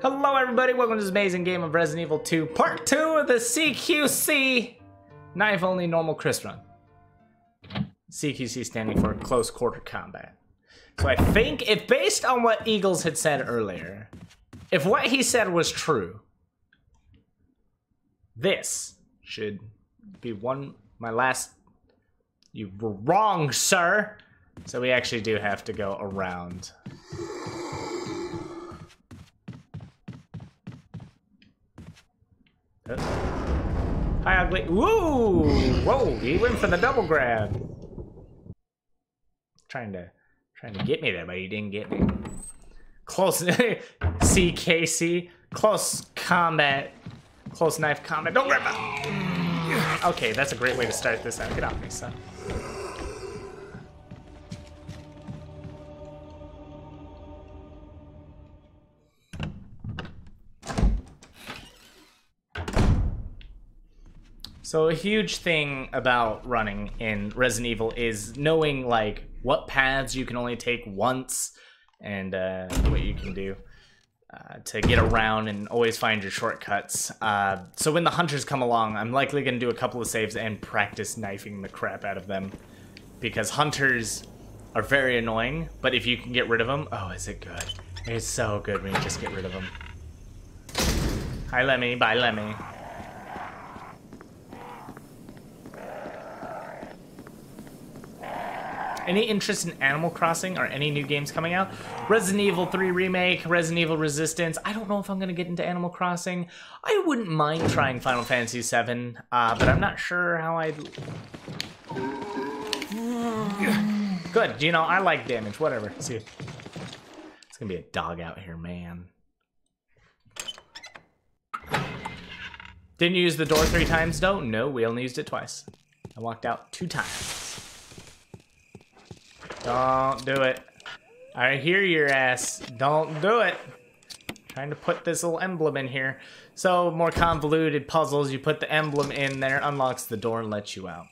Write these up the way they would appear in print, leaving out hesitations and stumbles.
Hello everybody, welcome to this amazing game of Resident Evil 2, Part 2 of the CQC Knife Only Normal Crisp Run. CQC standing for Close Quarter Combat. So I think, if based on what Eagles had said earlier, if what he said was true, this should be my last... You were wrong, sir! So we actually do have to go around. Hi, ugly. Woo! Whoa, he went for the double grab. Trying to get me there, but he didn't get me. Close CKC. Close combat. Close knife combat. Don't grab it. Okay, that's a great way to start this out. Get off me, son. So a huge thing about running in Resident Evil is knowing like what paths you can only take once and what you can do to get around and always find your shortcuts. So when the hunters come along, I'm likely going to do a couple of saves and practice knifing the crap out of them. Because hunters are very annoying, but if you can get rid of them, oh, is it good? It's so good when you just get rid of them. Hi, Lemmy. Bye, Lemmy. Any interest in Animal Crossing or any new games coming out? Resident Evil 3 Remake, Resident Evil Resistance. I don't know if I'm going to get into Animal Crossing. I wouldn't mind trying Final Fantasy VII, but I'm not sure how I'd... Good, you know, I like damage, whatever. See, it's going to be a dog out here, man. Didn't use the door 3 times, though? No, we only used it twice. I walked out 2 times. Don't do it. I hear your ass. Don't do it. Trying to put this little emblem in here. So, more convoluted puzzles. You put the emblem in there, unlocks the door, and lets you out.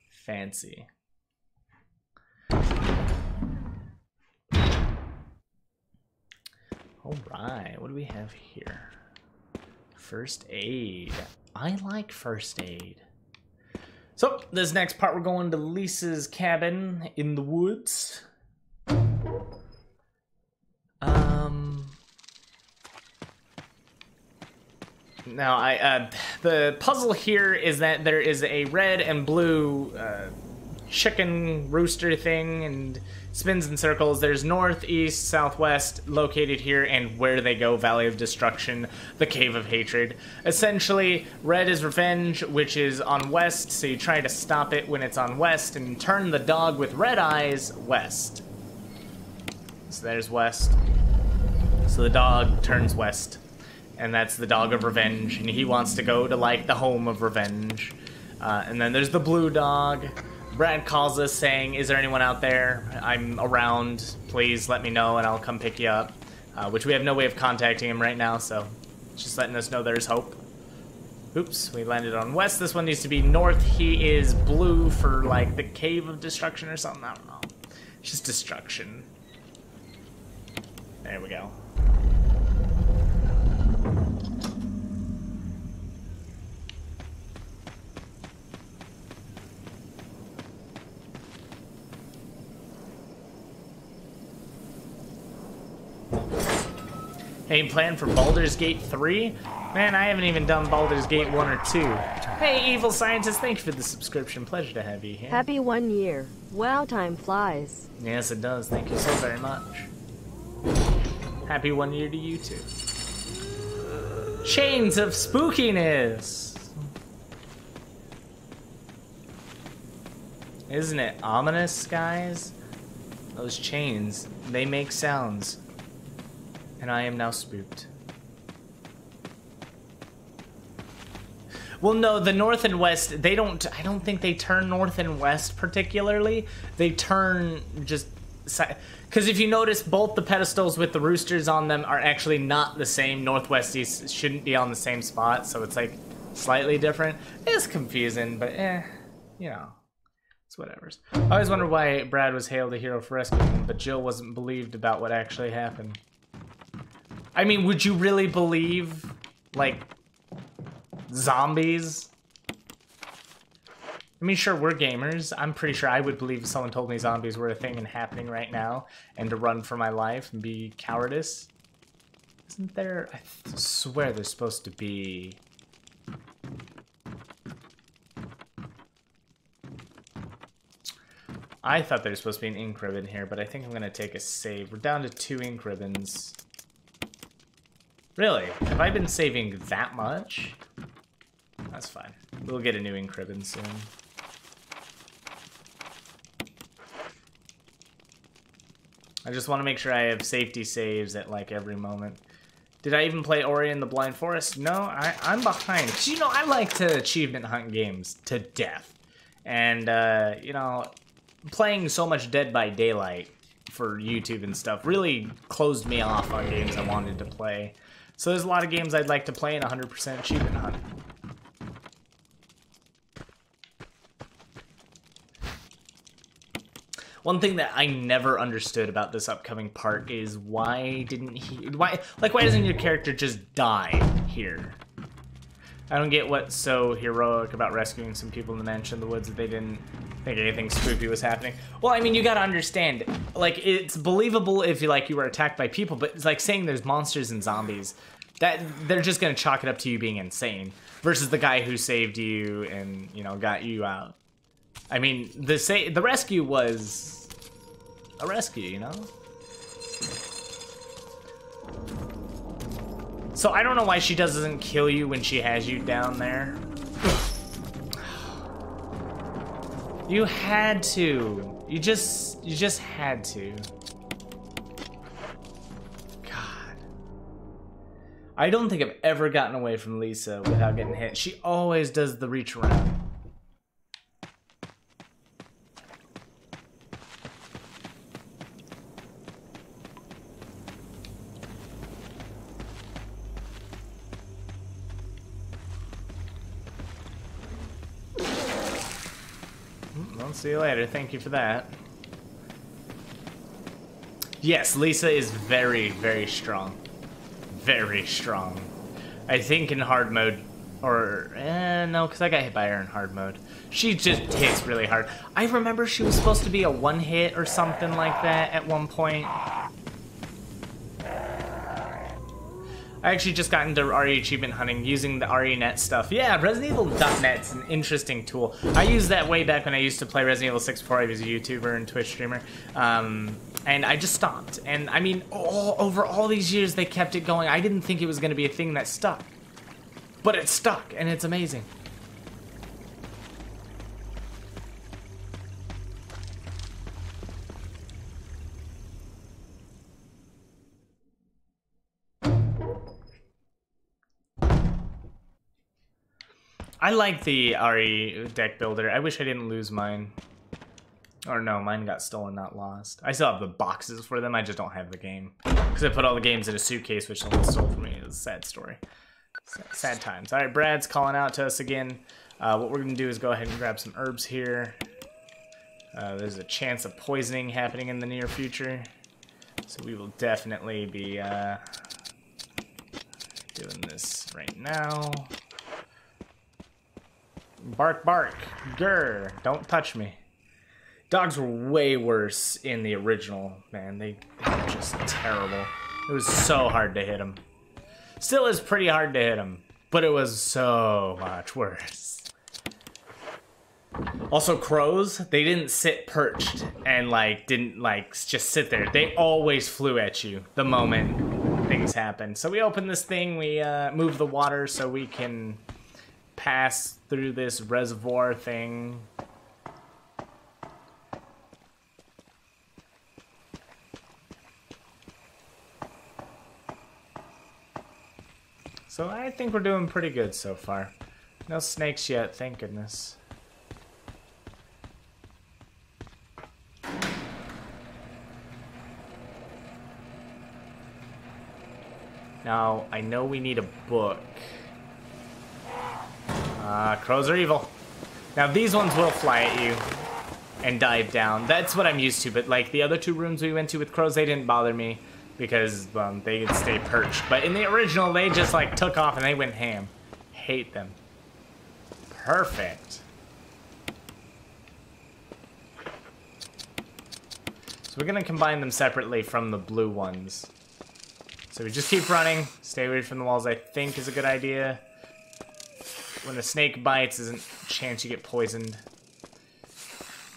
Fancy. Alright, what do we have here? First aid. I like first aid. So, this next part, we're going to Lisa's cabin in the woods. Now, the puzzle here is that there is a red and blue chicken rooster thing, and spins in circles. There's north, east, southwest located here, and where they go, Valley of Destruction, the Cave of Hatred. Essentially, red is revenge, which is on west, so you try to stop it when it's on west, and turn the dog with red eyes west. So there's west. So the dog turns west, and that's the dog of revenge, and he wants to go to, like, the home of revenge. And then there's the blue dog. Brad calls us saying, is there anyone out there? I'm around. Please let me know and I'll come pick you up. Which we have no way of contacting him right now, so just letting us know there's hope. Oops, we landed on west. This one needs to be north. He is blue for, like, the Cave of Destruction or something. I don't know. It's just destruction. There we go. Any plan for Baldur's Gate 3? Man, I haven't even done Baldur's Gate 1 or 2. Hey, Evil Scientist, thank you for the subscription. Pleasure to have you here. Happy 1 year. Wow, time flies. Yes, it does. Thank you so very much. Happy 1 year to you too. Chains of spookiness! Isn't it ominous, guys? Those chains, they make sounds. And I am now spooked. Well, no, the north and west, I don't think they turn north and west particularly. They turn just, because if you notice, both the pedestals with the roosters on them are actually not the same. Northwest, east shouldn't be on the same spot, so it's like slightly different. It's confusing, but you know. It's whatever's. I always wondered why Brad was hailed a hero for rescuing him, but Jill wasn't believed about what actually happened. I mean, would you really believe, like, zombies? I mean, sure, we're gamers. I'm pretty sure I would believe if someone told me zombies were a thing and happening right now, and to run for my life and be cowardice. Isn't there... I swear there's supposed to be... I thought there was supposed to be an ink ribbon here, but I think I'm going to take a save. We're down to 2 ink ribbons. Really? Have I been saving that much? That's fine. We'll get a new ink ribbon soon. I just want to make sure I have safety saves at, like, every moment. Did I even play Ori and the Blind Forest? No, I'm behind. 'Cause, you know, I like to achievement hunt games to death. And, you know, playing so much Dead by Daylight for YouTube and stuff really closed me off on games I wanted to play. So there's a lot of games I'd like to play in 100% achievement hunt. One thing that I never understood about this upcoming part is why doesn't your character just die here? I don't get what's so heroic about rescuing some people in the mansion in the woods that they didn't think anything spooky was happening. Well, I mean, you gotta understand, like, it's believable if you were attacked by people, but it's like saying there's monsters and zombies. That they're just gonna chalk it up to you being insane versus the guy who saved you and, you know, got you out. I mean, the rescue was a rescue, you know? So I don't know why she doesn't kill you when she has you down there. You had to. You just had to. God. I don't think I've ever gotten away from Lisa without getting hit. She always does the reach around. I'll see you later. Thank you for that. Yes, Lisa is very, very strong. Very strong. I think in hard mode, or no, because I got hit by her in hard mode. She just hits really hard. I remember she was supposed to be a one hit or something like that at one point. I actually just got into RE achievement hunting using the RENet stuff. Yeah, ResidentEvil.net's an interesting tool. I used that way back when I used to play Resident Evil 6 before I was a YouTuber and Twitch streamer. And I just stopped. And I mean, over all these years they kept it going. I didn't think it was going to be a thing that stuck. But it stuck, and it's amazing. I like the RE deck builder. I wish I didn't lose mine. Or no, mine got stolen, not lost. I still have the boxes for them, I just don't have the game. Because I put all the games in a suitcase, which someone stole from me. It was a sad story. Sad times. Alright, Brad's calling out to us again. What we're going to do is go ahead and grab some herbs here. There's a chance of poisoning happening in the near future. So we will definitely be doing this right now. Bark, bark. Grr. Don't touch me. Dogs were way worse in the original, man. They were just terrible. It was so hard to hit them. Still is pretty hard to hit them, but it was so much worse. Also, crows, they didn't sit perched and didn't just sit there. They always flew at you the moment things happened. So we open this thing, we move the water so we can pass through this reservoir thing. So I think we're doing pretty good so far. No snakes yet, thank goodness. Now, I know we need a book. Crows are evil. Now, these ones will fly at you and dive down. That's what I'm used to, but the other two rooms we went to with crows, they didn't bother me. because they could stay perched. But in the original, they just like took off and they went ham. Hate them. Perfect. So we're gonna combine them separately from the blue ones. So we just keep running, stay away from the walls, I think is a good idea. When the snake bites, there's a chance you get poisoned.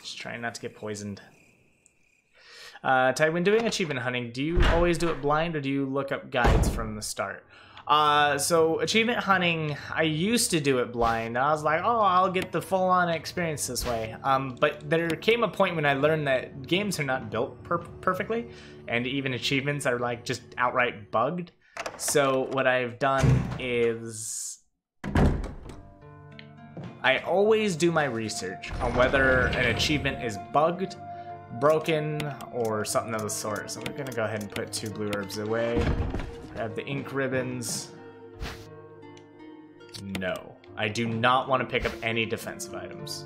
Just trying not to get poisoned. Ty, when doing achievement hunting, do you always do it blind or do you look up guides from the start? So achievement hunting, I used to do it blind. I was like, oh, I'll get the full-on experience this way. But there came a point when I learned that games are not built perfectly, and even achievements are like just outright bugged. So what I've done is I always do my research on whether an achievement is bugged, broken, or something of the sort. So we're gonna go ahead and put 2 blue herbs away. Grab the ink ribbons. No. I do not want to pick up any defensive items.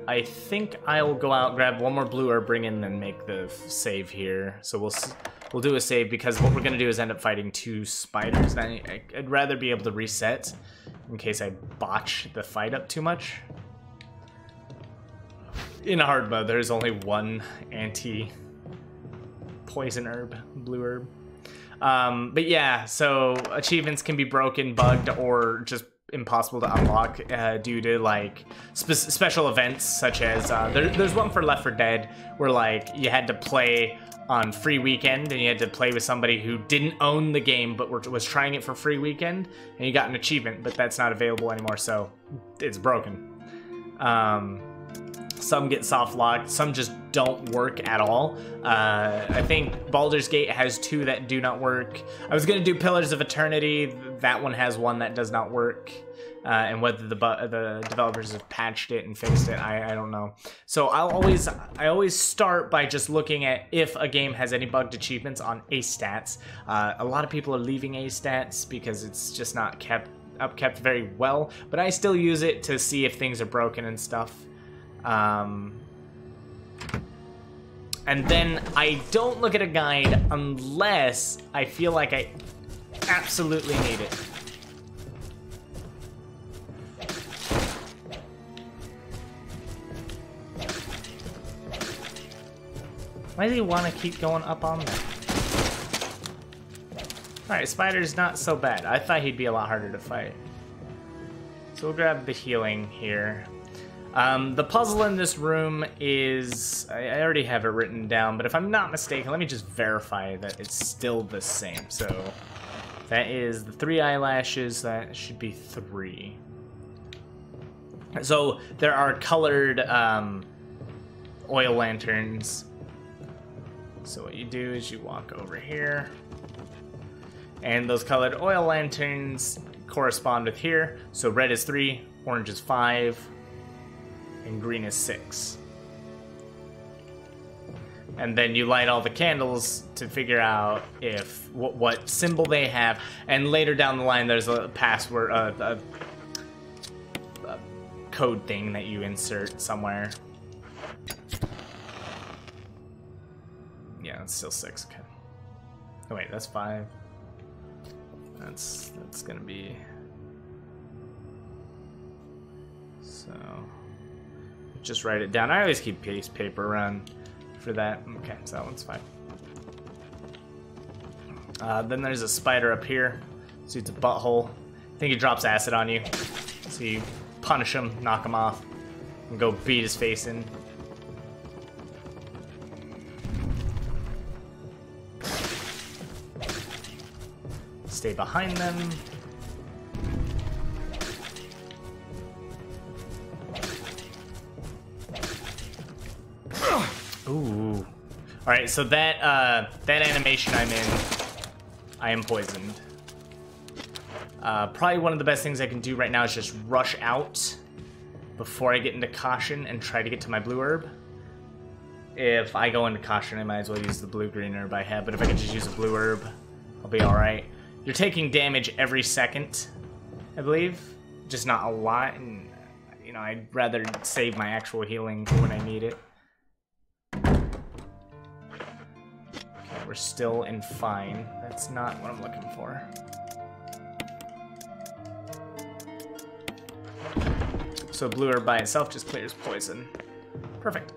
I think I'll go out, grab 1 more blue herb, bring in, and make the save here. So we'll do a save because what we're going to do is end up fighting 2 spiders. And I'd rather be able to reset in case I botch the fight up too much. In hard mode, there's only 1 anti-poison herb, blue herb. But yeah, so achievements can be broken, bugged, or just impossible to unlock due to like special events, such as there's one for Left 4 Dead where like you had to play on free weekend and you had to play with somebody who didn't own the game but was trying it for free weekend, and you got an achievement, but that's not available anymore, so it's broken. Some get soft locked, some just don't work at all. I think Baldur's Gate has 2 that do not work. I was gonna do Pillars of Eternity. That one has 1 that does not work. And whether the developers have patched it and fixed it, I don't know. So I always start by just looking at if a game has any bugged achievements on ace stats. A lot of people are leaving ace stats because it's just not kept very well, but I still use it to see if things are broken and stuff. And then I don't look at a guide unless I feel like I absolutely need it. Why does he want to keep going up on that? Alright, spider's not so bad. I thought he'd be a lot harder to fight. So we'll grab the healing here. The puzzle in this room is... I already have it written down, but if I'm not mistaken, let me just verify that it's still the same. So that is the 3 eyelashes. That should be 3. So there are colored oil lanterns. So what you do is you walk over here, and those colored oil lanterns correspond with here. So red is 3, orange is 5, and green is 6. And then you light all the candles to figure out if what symbol they have, and later down the line there's a password, a code thing that you insert somewhere. Yeah, it's still 6. Okay. Oh wait, that's 5. That's gonna be... So... just write it down. I always keep piece paper around for that. Okay, so that one's fine. Then there's a spider up here. So it's a butthole. I think he drops acid on you. So you punish him, knock him off, and go beat his face in. Stay behind them. Ooh. Alright, so that animation I'm in, I am poisoned. Probably one of the best things I can do right now is just rush out before I get into caution and try to get to my blue herb. If I go into caution, I might as well use the blue-green herb I have, but if I can just use a blue herb, I'll be alright. You're taking damage every second, I believe. Just not a lot, and, you know, I'd rather save my actual healing for when I need it. we're still in fine. That's not what I'm looking for. So blue herb by itself just clears poison. Perfect.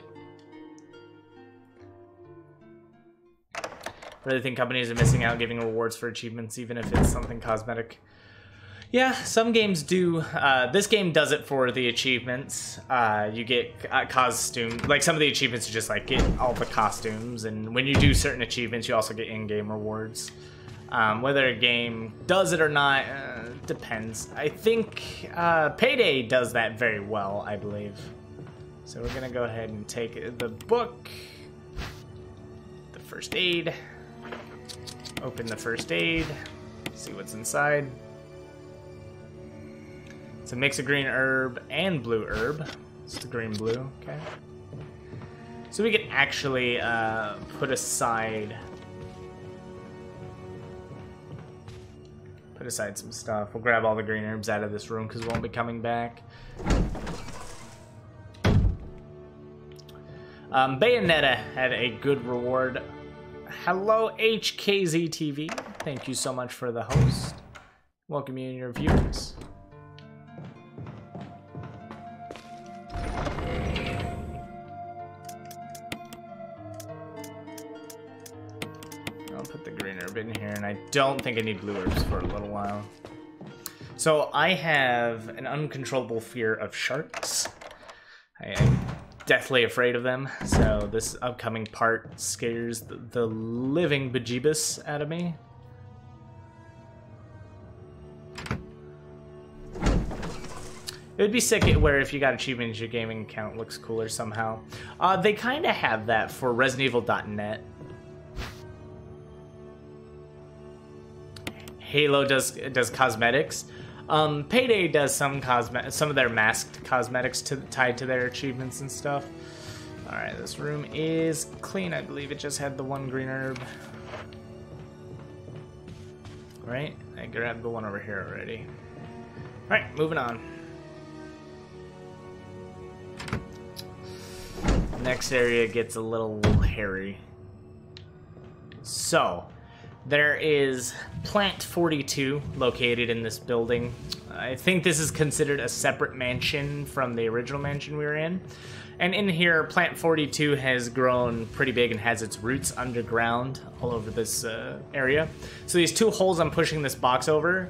Really think companies are missing out giving rewards for achievements, even if it's something cosmetic. Yeah, some games do. This game does it for the achievements. You get costume, like some of the achievements are just like get all the costumes, and when you do certain achievements, you also get in-game rewards. Whether a game does it or not depends. I think Payday does that very well, I believe. So we're gonna go ahead and take the book, the first aid, open the first aid, see what's inside. It's a mix of green herb and blue herb. It's the green blue, okay. So we can actually put aside some stuff. We'll grab all the green herbs out of this room because we won't be coming back. Bayonetta had a good reward. Hello, HKZTV. Thank you so much for the host. Welcome you and your viewers. I'll put the green herb in here, and I don't think I need blue herbs for a little while. So I have an uncontrollable fear of sharks. I am deathly afraid of them, so this upcoming part scares the living bejeebus out of me. It would be sick where if you got achievements, your gaming account looks cooler somehow. They kind of have that for ResidentEvil.net. Halo does cosmetics. Payday does some of their masked cosmetics tied to their achievements and stuff. All right, this room is clean. I believe it just had the one green herb. Right, I grabbed the one over here already. All right, moving on. Next area gets a little hairy. So, there is Plant 42 located in this building. I think this is considered a separate mansion from the original mansion we were in. And in here, Plant 42 has grown pretty big and has its roots underground all over this area. So these two holes I'm pushing this box over,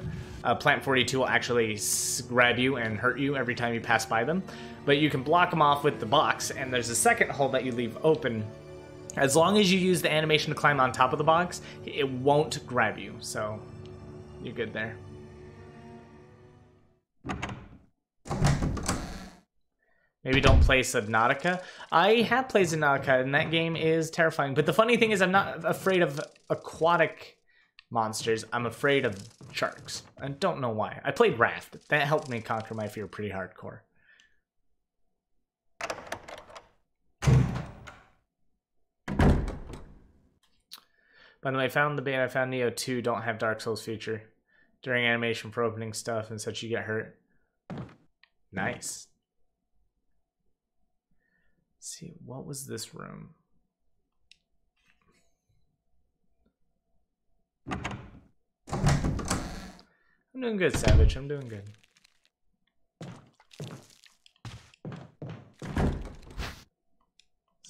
Plant 42 will actually grab you and hurt you every time you pass by them. But you can block them off with the box, and there's a second hole that you leave open. As long as you use the animation to climb on top of the box, it won't grab you, so you're good there. Maybe don't play Subnautica. I have played Subnautica, and that game is terrifying. But the funny thing is I'm not afraid of aquatic monsters. I'm afraid of sharks. I don't know why. I played Raft. That helped me conquer my fear pretty hardcore. By the way, I found the beta. I found Neo 2 don't have Dark Souls feature. During animation for opening stuff and such, you get hurt. Nice. Let's see, what was this room? I'm doing good, Savage. I'm doing good.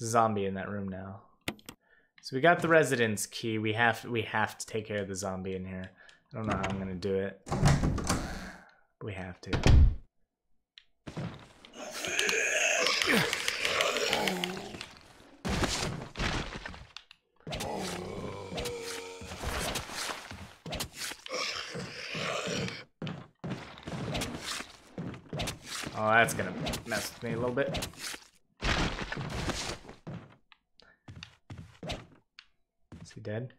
There's a zombie in that room now. So we got the residence key. We have to take care of the zombie in here. I don't know how I'm gonna do it, but we have to. Oh, that's gonna mess with me a little bit. Is he dead?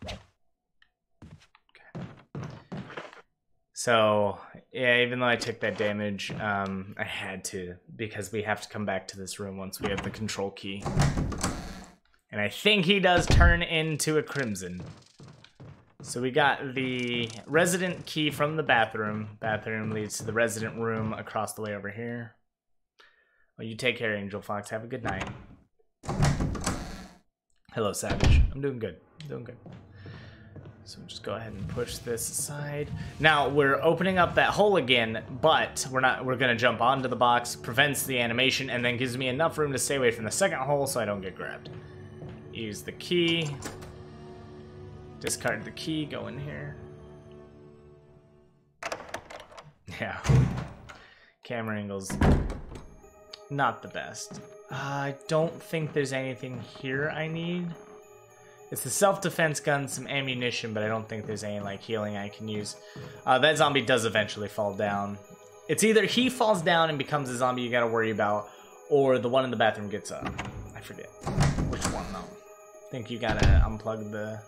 Okay. So, yeah, even though I took that damage, I had to, because we have to come back to this room once we have the control key. And I think he does turn into a crimson. So we got the resident key from the bathroom. Bathroom leads to the resident room across the way over here. Well, you take care, Angel Fox. Have a good night. Hello, Savage. I'm doing good. I'm doing good. So just go ahead and push this aside. Now we're opening up that hole again, but we're not. We're gonna jump onto the box, prevents the animation, and then gives me enough room to stay away from the second hole so I don't get grabbed. Use the key. Discard the key. Go in here. Yeah. Camera angles not the best. I don't think there's anything here I need. It's the self-defense gun, some ammunition, but I don't think there's any like healing I can use. That zombie does eventually fall down. It's either he falls down and becomes a zombie you gotta worry about, or the one in the bathroom gets up. I forget which one though. I think you gotta unplug the...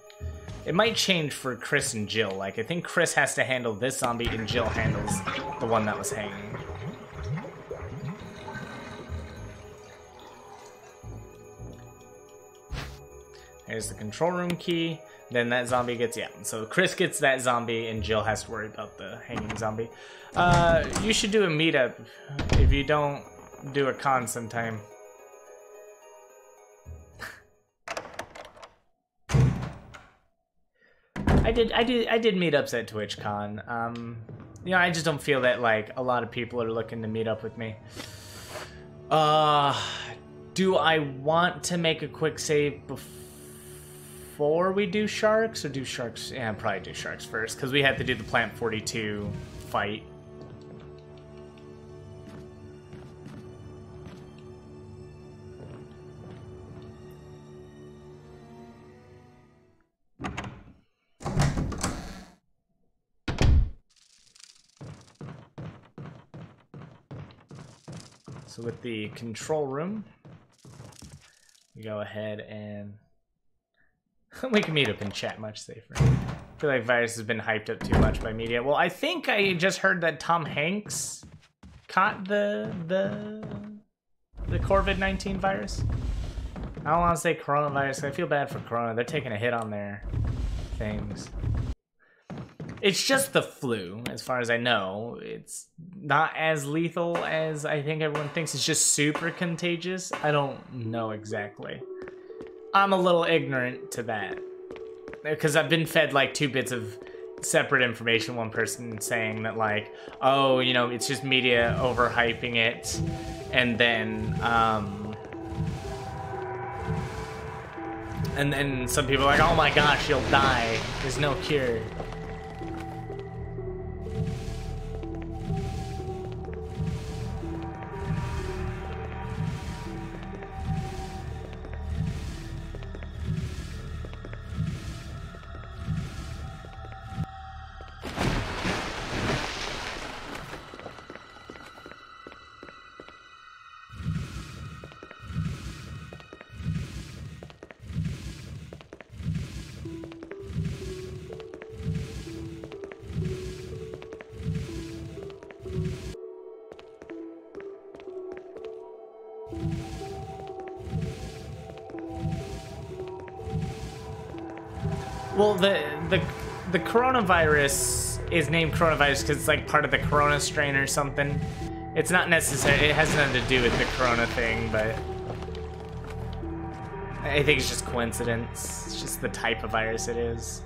It might change for Chris and Jill. Like, I think Chris has to handle this zombie and Jill handles the one that was hanging. There's the control room key. Then that zombie gets, yeah. So Chris gets that zombie and Jill has to worry about the hanging zombie. You should do a meetup if you don't do a con sometime. I did meetups at TwitchCon. You know, I just don't feel that like a lot of people are looking to meet up with me. Do I want to make a quick save before we do sharks, or do sharks? Yeah, I'd probably do sharks first because we have to do the Plant 42 fight. So with the control room, we go ahead and we can meet up and chat much safer. I feel like Virus has been hyped up too much by media. Well, I think I just heard that Tom Hanks caught the COVID-19 virus. I don't want to say coronavirus. I feel bad for Corona. They're taking a hit on their things. It's just the flu, as far as I know. It's not as lethal as I think everyone thinks. It's just super contagious. I don't know exactly. I'm a little ignorant to that. Because I've been fed like 2 bits of separate information. One person saying that like, oh, you know, it's just media overhyping it. And then some people are like, oh my gosh, you'll die. There's no cure. Well, the coronavirus is named coronavirus because it's like part of the corona strain or something. It's not necessary. It has nothing to do with the corona thing, but I think it's just coincidence. It's just the type of virus it is.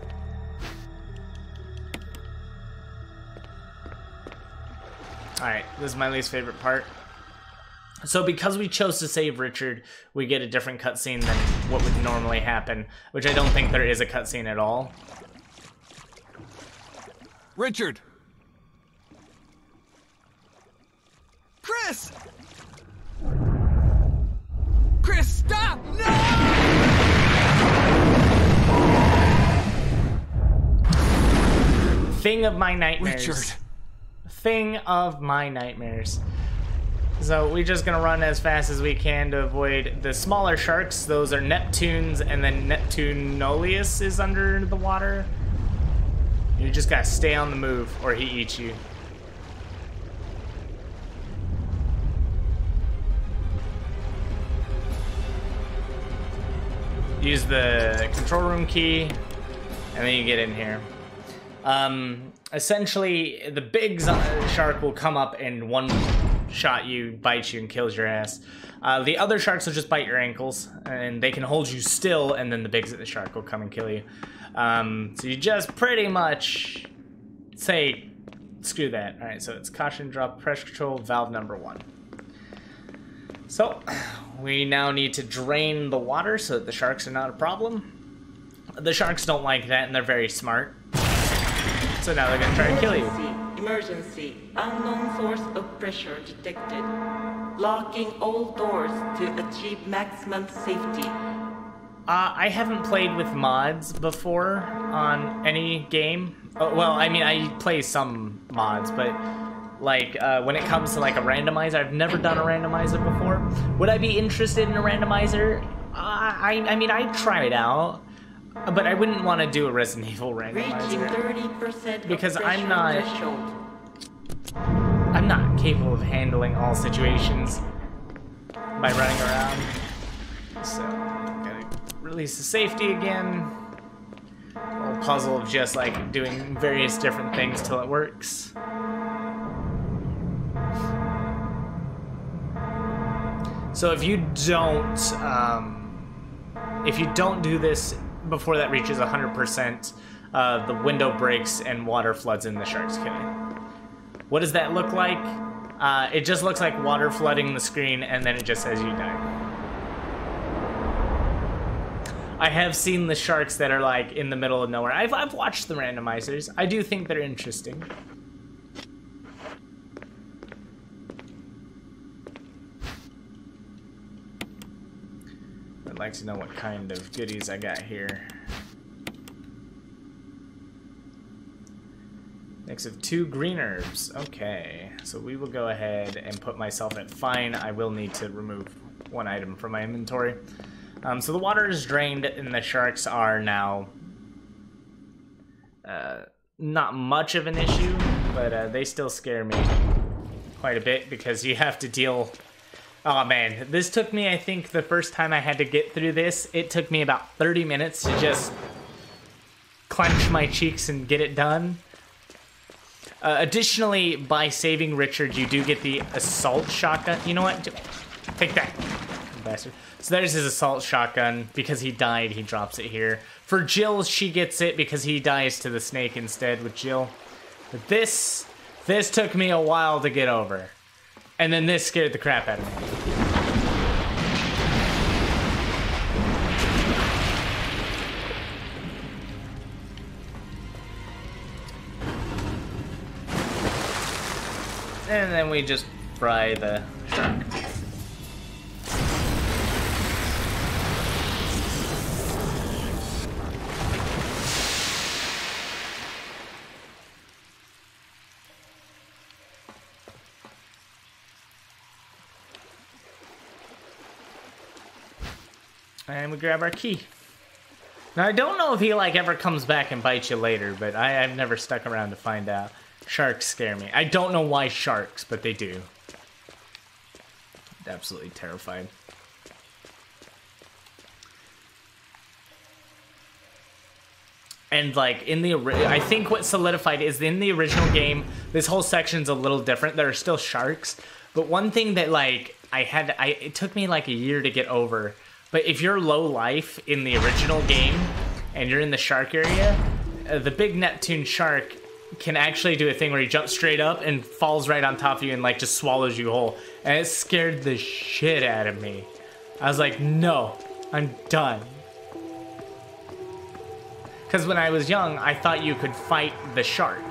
Alright, this is my least favorite part. So because we chose to save Richard, we get a different cutscene than what would normally happen, which I don't think there is a cutscene at all. Richard! Chris! Chris, stop! No! Thing of my nightmares. Richard. Thing of my nightmares. So we're just gonna run as fast as we can to avoid the smaller sharks. Those are Neptunes, and then Neptune nullius is under the water. You just gotta stay on the move or he eats you. Use the control room key, and then you get in here. Essentially, the big shark will come up in one shot you, bites you, and kills your ass. The other sharks will just bite your ankles, and they can hold you still, and then the big shark will come and kill you. So you just pretty much say, screw that. All right, so it's caution, drop, pressure control, valve number 1. So we now need to drain the water so that the sharks are not a problem. The sharks don't like that, and they're very smart. So now they're gonna try to kill you. Emergency. Unknown source of pressure detected. Locking all doors to achieve maximum safety. I haven't played with mods before on any game. Well, I mean, I play some mods, but like when it comes to like a randomizer, I've never done a randomizer before. Would I be interested in a randomizer? I mean, I'd try it out. But I wouldn't want to do a Resident Evil randomizer 30% because I'm threshold. not capable of handling all situations by running around. So gotta release the safety again. A little puzzle of just like doing various different things till it works. So if you don't do this before that reaches 100%, the window breaks and water floods in, the sharks kill you. What does that look like? It just looks like water flooding the screen, and then it just says you died. I have seen the sharks that are like in the middle of nowhere. I've watched the randomizers. I do think they're interesting. I'd like to know what kind of goodies I got here. Mix of 2 green herbs. Okay, so we will go ahead and put myself at fine. I will need to remove 1 item from my inventory. So the water is drained and the sharks are now not much of an issue, but they still scare me quite a bit because you have to deal... Oh man, this took me, I think, the first time I had to get through this, it took me about 30 minutes to just clench my cheeks and get it done. Additionally, by saving Richard, you do get the assault shotgun. You know what? Take that, bastard. So there's his assault shotgun. Because he died, he drops it here. For Jill, she gets it because he dies to the snake instead with Jill. But this took me a while to get over. And then this scared the crap out of me. And then we just fry the shark. And we grab our key. Now, I don't know if he, like, ever comes back and bites you later, but I've never stuck around to find out. Sharks scare me. I don't know why sharks, but they do. Absolutely terrified. And, like, in the... I think what solidified is in the original game, this whole section's a little different. There are still sharks. But one thing that, like, it took me, like, a year to get over... But if you're low life in the original game, and you're in the shark area, the big Neptune shark can actually do a thing where he jumps straight up and falls right on top of you and like just swallows you whole. And it scared the shit out of me. I was like, no, I'm done. Because when I was young, I thought you could fight the shark.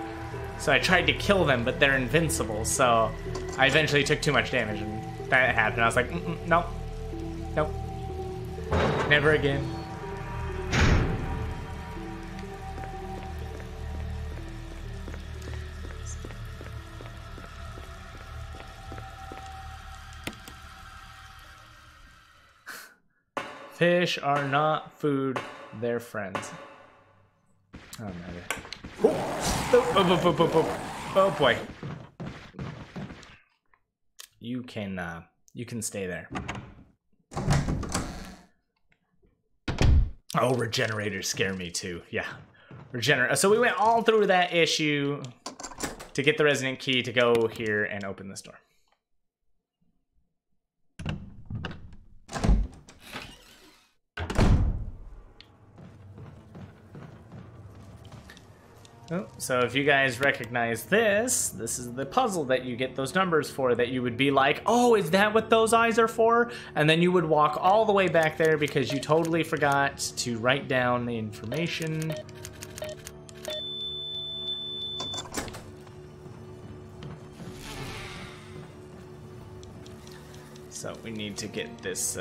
So I tried to kill them, but they're invincible. So I eventually took too much damage and that happened. I was like, nope, nope. Never again. Fish are not food, they're friends. Oh, man. Oh boy. You can stay there. Oh, regenerators scare me too. Yeah. So we went all through that issue to get the resident key to go here and open this door. Oh, so if you guys recognize this is the puzzle that you get those numbers for, that you would be like, oh, is that what those eyes are for? And then you would walk all the way back there because you totally forgot to write down the information. So we need to get this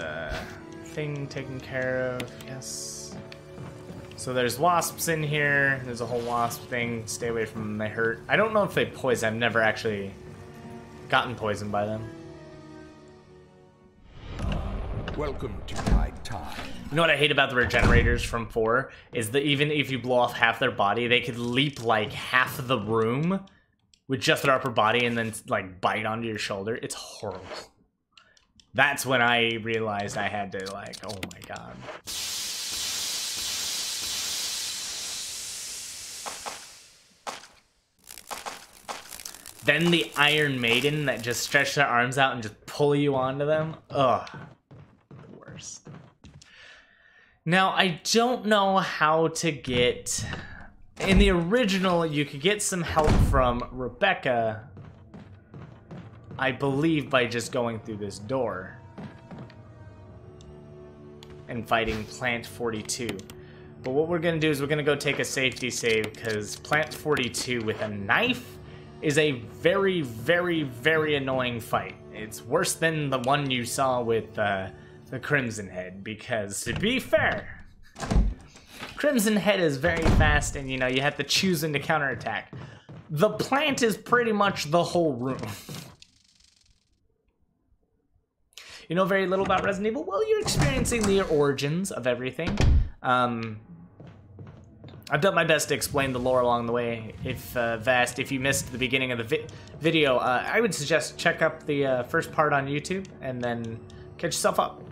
thing taken care of, yes. So there's wasps in here. There's a whole wasp thing. Stay away from them, they hurt. I don't know if they poison. I've never actually gotten poisoned by them. Welcome to TydeTyme. You know what I hate about the regenerators from 4? Is that even if you blow off half their body, they could leap like half the room with just their upper body and then like bite onto your shoulder. It's horrible. That's when I realized I had to like, oh my god. Then the Iron Maiden that just stretch their arms out and just pull you onto them. Ugh. The worst. Now, I don't know how to get... In the original, you could get some help from Rebecca, I believe, by just going through this door and fighting Plant 42. But what we're going to do is we're going to go take a safety save, because Plant 42 with a knife is a very, very, very annoying fight. It's worse than the one you saw with the Crimson Head, because to be fair, Crimson Head is very fast and, you know, you have to choose when to counterattack. The plant is pretty much the whole room. You know very little about Resident Evil? Well, you're experiencing the origins of everything. I've done my best to explain the lore along the way. If you missed the beginning of the video, I would suggest check up the first part on YouTube and then catch yourself up.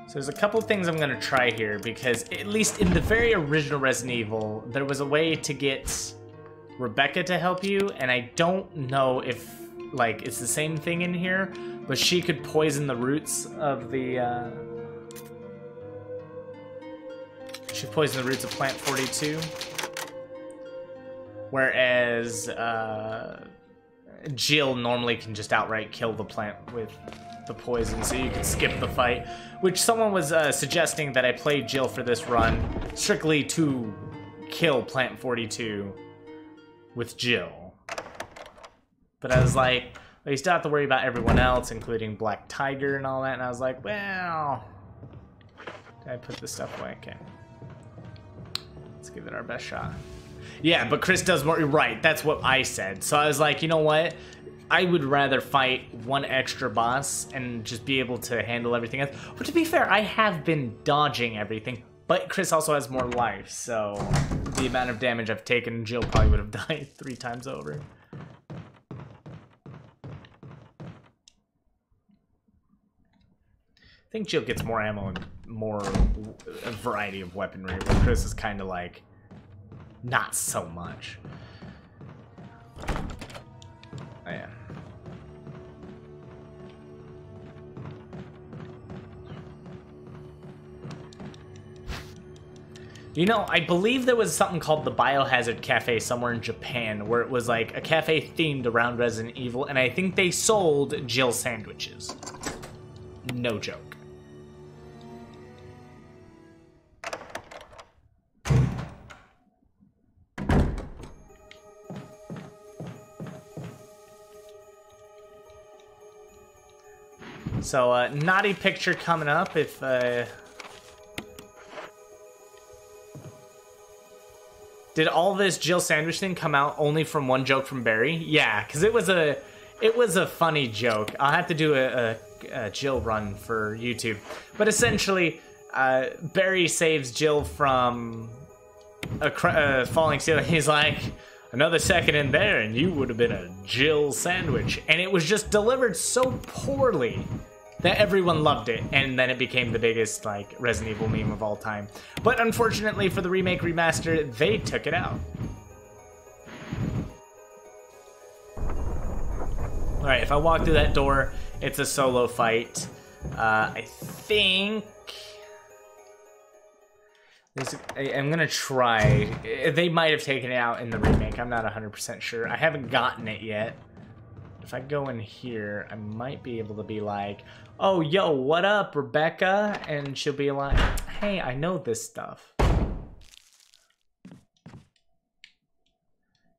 So there's a couple things I'm going to try here, because at least in the very original Resident Evil, there was a way to get Rebecca to help you, and I don't know if, like, it's the same thing in here, but she could poison the roots of the, she poisoned the roots of Plant 42. Whereas, Jill normally can just outright kill the plant with the poison, so you can skip the fight, which someone was suggesting that I play Jill for this run strictly to kill Plant 42 with Jill. But I was like, well, you still have to worry about everyone else, including Black Tiger and all that, and I was like, well, did I put this stuff away? Okay. Let's give it our best shot. Yeah, but Chris does more, right, that's what I said. So I was like, you know what? I would rather fight one extra boss and just be able to handle everything else. But to be fair, I have been dodging everything, but Chris also has more life, so the amount of damage I've taken, Jill probably would have died 3 times over. I think Jill gets more ammo and more a variety of weaponry, but Chris is kind of like, not so much. Oh yeah. You know, I believe there was something called the Biohazard Cafe somewhere in Japan, where it was like a cafe themed around Resident Evil, and I think they sold Jill sandwiches. No joke. So, naughty picture coming up if, Did all this Jill sandwich thing come out only from one joke from Barry? Yeah, because it was a funny joke. I'll have to do a Jill run for YouTube. But essentially, Barry saves Jill from a falling ceiling. He's like, another second in there and you would have been a Jill sandwich. And it was just delivered so poorly that everyone loved it, and then it became the biggest, like, Resident Evil meme of all time. But unfortunately for the Remake Remaster, they took it out. Alright, if I walk through that door, it's a solo fight. I think... I'm gonna try. They might have taken it out in the remake. I'm not 100% sure. I haven't gotten it yet. If I go in here, I might be able to be like, oh, yo, what up, Rebecca? And she'll be like, hey, I know this stuff.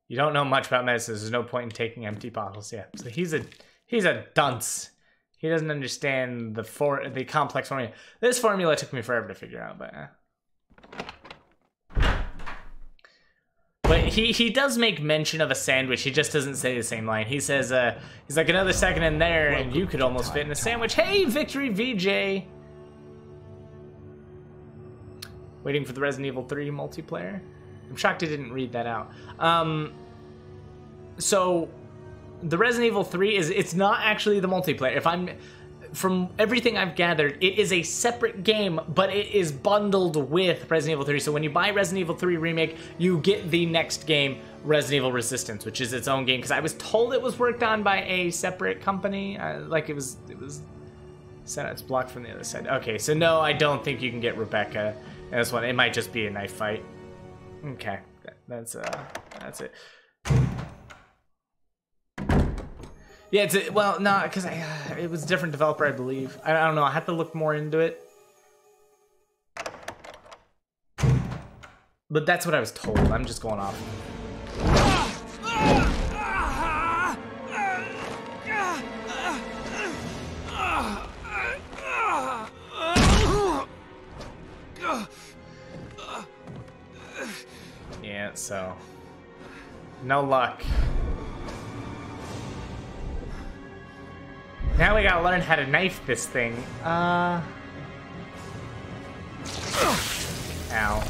You don't know much about medicine. There's no point in taking empty bottles. Yeah, so he's a dunce. He doesn't understand the complex formula. This formula took me forever to figure out, but... But he does make mention of a sandwich. He just doesn't say the same line. He says, he's like, another second in there, and you could almost fit in a sandwich. Hey, Victory VJ! Waiting for the Resident Evil 3 multiplayer? I'm shocked I didn't read that out. So, the Resident Evil 3 it's not actually the multiplayer. From everything I've gathered, it is a separate game, but it is bundled with Resident Evil 3. So when you buy Resident Evil 3 Remake, you get the next game, Resident Evil Resistance, which is its own game. Because I was told it was worked on by a separate company. Like it was set. It's blocked from the other side. Okay, so no, I don't think you can get Rebecca in this one. It might just be a knife fight. Okay, that's it. Yeah, well, no, because it was a different developer, I believe. I don't know. I have to look more into it. But that's what I was told. I'm just going off. Yeah, so no luck. Now we gotta learn how to knife this thing. Ow. Ow.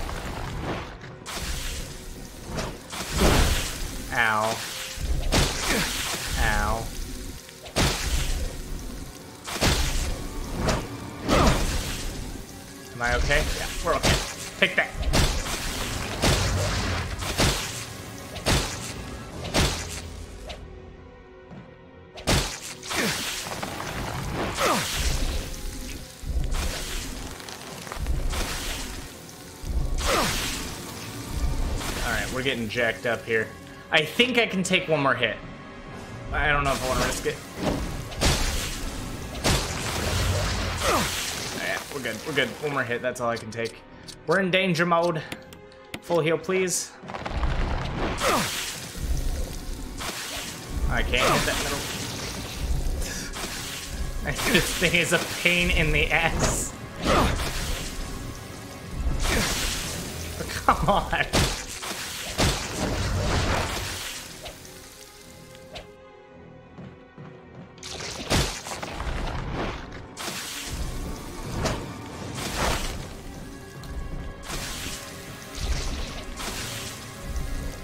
Ow. Am I okay? Yeah, we're okay. Take that. We're getting jacked up here. I think I can take one more hit. I don't know if I want to risk it. Oh, yeah, we're good. We're good. One more hit. That's all I can take. We're in danger mode. Full heal, please. I can't hit that middle. This thing is a pain in the ass. But come on.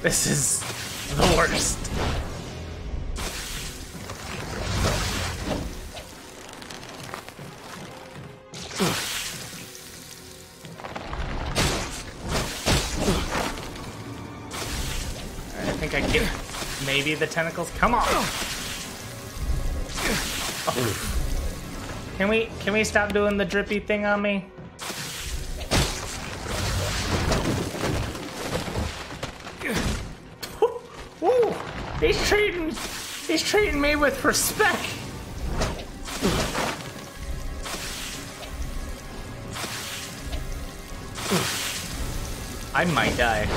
This is the worst. I think I get maybe the tentacles. Come on. Oh. Can we stop doing the drippy thing on me? Woo! He's treating me with respect. I might die.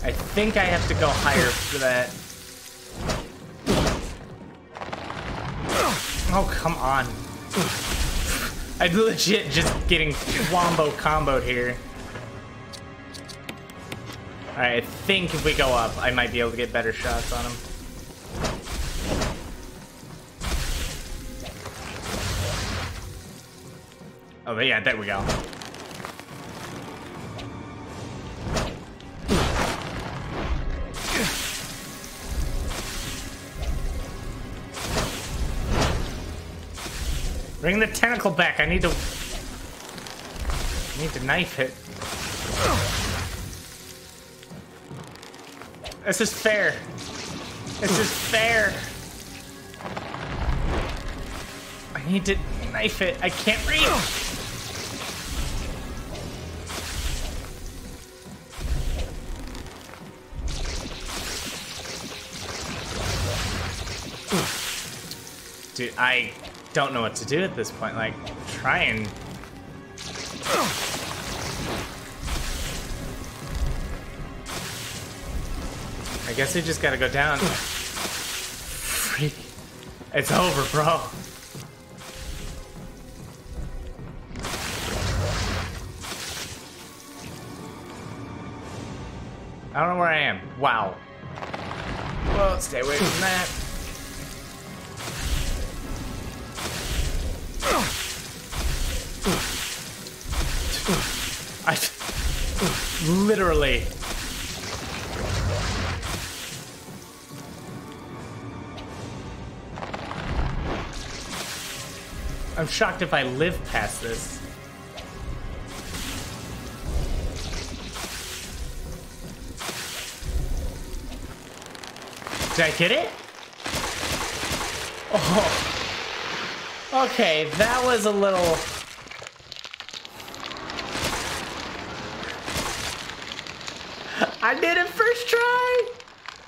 I think I have to go higher for that. Oh, come on. I'm legit just getting wombo comboed here. Alright, I think if we go up, I might be able to get better shots on him. Oh, yeah, there we go. Bring the tentacle back. I need to knife it. This is fair. This is fair. I need to knife it. I can't reach. Dude, I don't know what to do at this point. Like, try and... I guess we just gotta go down. Freak. It's over, bro. I don't know where I am. Wow. Well, stay away from that. Literally. I'm shocked if I live past this. Did I get it? Oh. Okay, that was a little... I did it first try!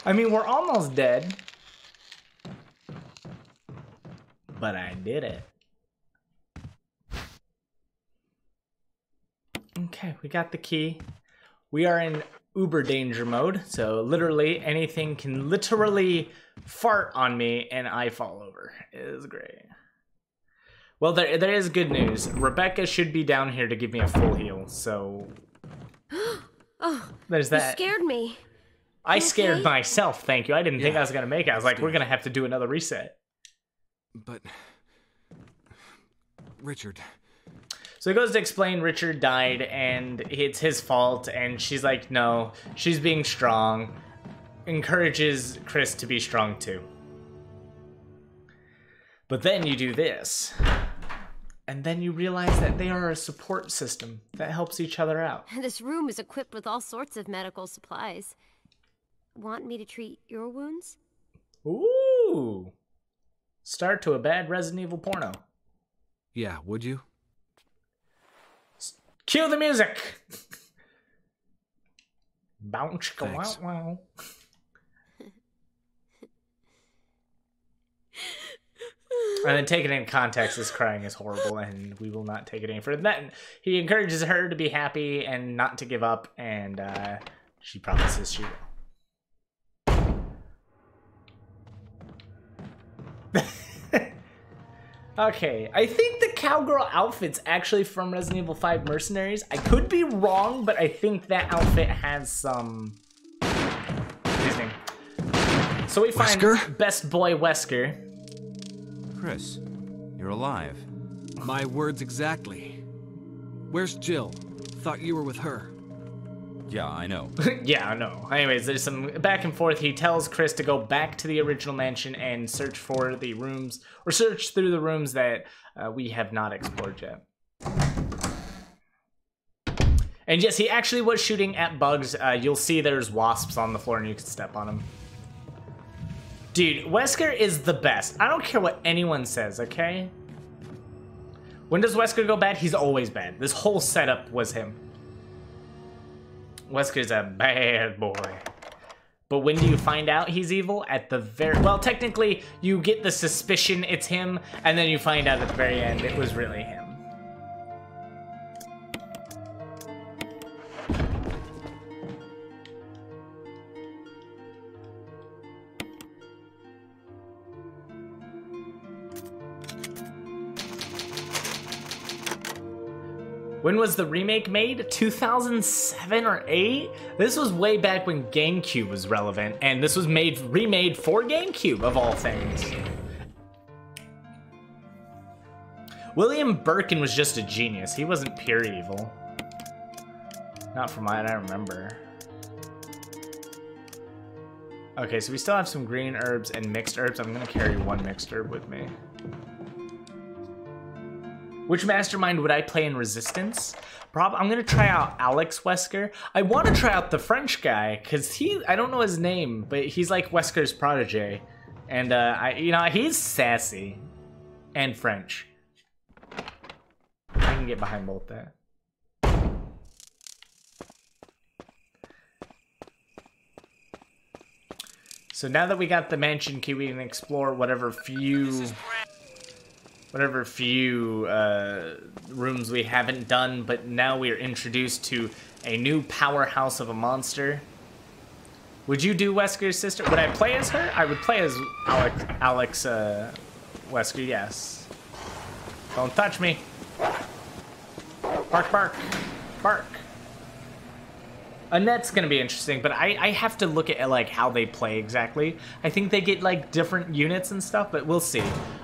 I mean, we're almost dead. But I did it. Okay, we got the key. We are in uber danger mode, so literally anything can literally fart on me and I fall over. It is great. Well, there is good news. Rebecca should be down here to give me a full heal, so... Oh, there's that. You scared me. I scared okay? myself, thank you. I didn't think I was going to make it. I was like, we're going to have to do another reset. But... Richard... So he goes to explain Richard died and it's his fault, and she's like, no, she's being strong. Encourages Chris to be strong too. But then you do this. And then you realize that they are a support system that helps each other out. This room is equipped with all sorts of medical supplies. Want me to treat your wounds? Ooh. Start to a bad Resident Evil porno. Yeah, would you? Cue the music! Bounce, go Thanks. out, wow. And then taken in context, this crying is horrible, and we will not take it any further. Then he encourages her to be happy and not to give up, and she promises she will. Okay, I think the cowgirl outfit's actually from Resident Evil 5 Mercenaries. I could be wrong, but I think that outfit has some reasoning. So we find Wesker? best boy Wesker. Chris, you're alive. My words exactly. Where's Jill? Thought you were with her. Yeah, I know. Yeah, I know. Anyways, there's some back and forth. He tells Chris to go back to the original mansion and search for the rooms, or search through the rooms that we have not explored yet. And yes, he actually was shooting at bugs. You'll see there's wasps on the floor and you can step on them. Dude, Wesker is the best. I don't care what anyone says, okay? When does Wesker go bad? He's always bad. This whole setup was him. Wesker's a bad boy. But when do you find out he's evil? At the very... Well, technically, you get the suspicion it's him, and then you find out at the very end it was really him. When was the remake made? 2007 or 8? This was way back when GameCube was relevant, and this was remade for GameCube, of all things. William Birkin was just a genius. He wasn't pure evil. Not from what I remember. Okay, so we still have some green herbs and mixed herbs. I'm gonna carry one mixed herb with me. Which mastermind would I play in Resistance? I'm gonna try out Alex Wesker. I want to try out the French guy because I don't know his name, but he's like Wesker's protege, and he's sassy and French. I can get behind both that. So now that we got the mansion key, we can explore whatever few rooms we haven't done, but now we are introduced to a new powerhouse of a monster. Would you do Wesker's sister? Would I play as her? I would play as Alex Wesker, yes. Don't touch me. Bark, bark, bark. Annette's gonna be interesting, but I have to look at like how they play exactly. I think they get like different units and stuff, but we'll see.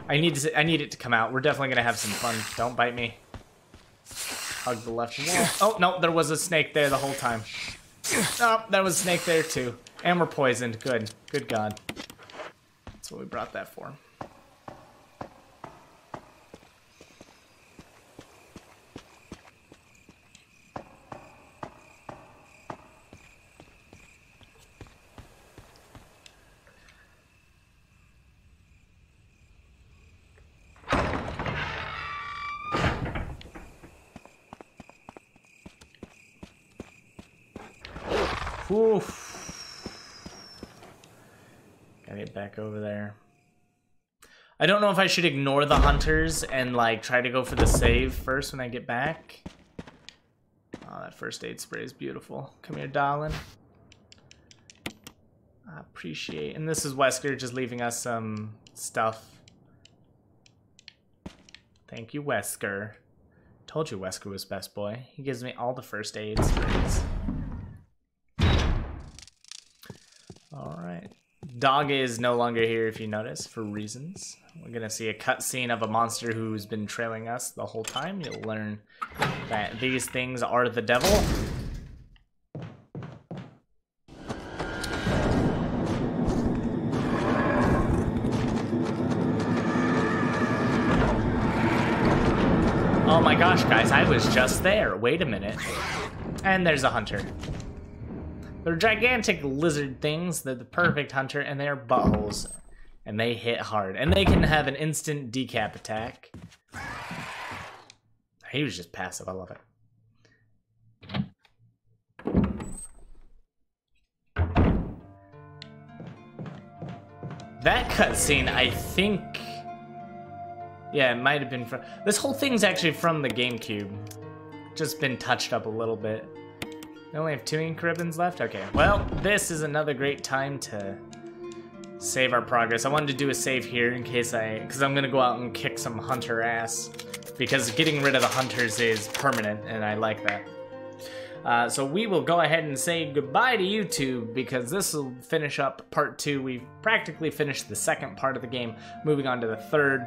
I need it to come out. We're definitely gonna have some fun. Don't bite me. Hug the left wall. Oh no, there was a snake there the whole time. Oh, there was a snake there too. And we're poisoned. Good. Good God. That's what we brought that for. Oof. Gotta get back over there. I don't know if I should ignore the hunters and like try to go for the save first when I get back. Oh, that first aid spray is beautiful. Come here, darling. I appreciate. And this is Wesker just leaving us some stuff. Thank you, Wesker. Told you Wesker was best boy. He gives me all the first aid sprays. Alright. Dog is no longer here, if you notice, for reasons. We're gonna see a cutscene of a monster who's been trailing us the whole time. You'll learn that these things are the devil. Oh my gosh, guys, I was just there. Wait a minute. And there's a hunter. They're gigantic lizard things. They're the perfect hunter, and they're buttholes. And they hit hard. And they can have an instant decap attack. He was just passive. I love it. That cutscene, I think... Yeah, it might have been from... This whole thing's actually from the GameCube. Just been touched up a little bit. We only have 2 ink ribbons left? Okay, well, this is another great time to save our progress. I wanted to do a save here in case because I'm gonna go out and kick some hunter ass. Because getting rid of the hunters is permanent, and I like that. So we will go ahead and say goodbye to YouTube, because this will finish up part 2. We've practically finished the second part of the game, moving on to the third.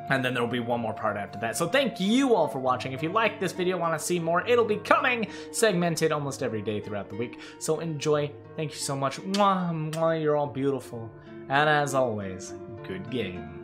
And then there will be one more part after that. So thank you all for watching. If you like this video, want to see more, it'll be coming segmented almost every day throughout the week. So enjoy. Thank you so much. Mwah, mwah, you're all beautiful. And as always, good game.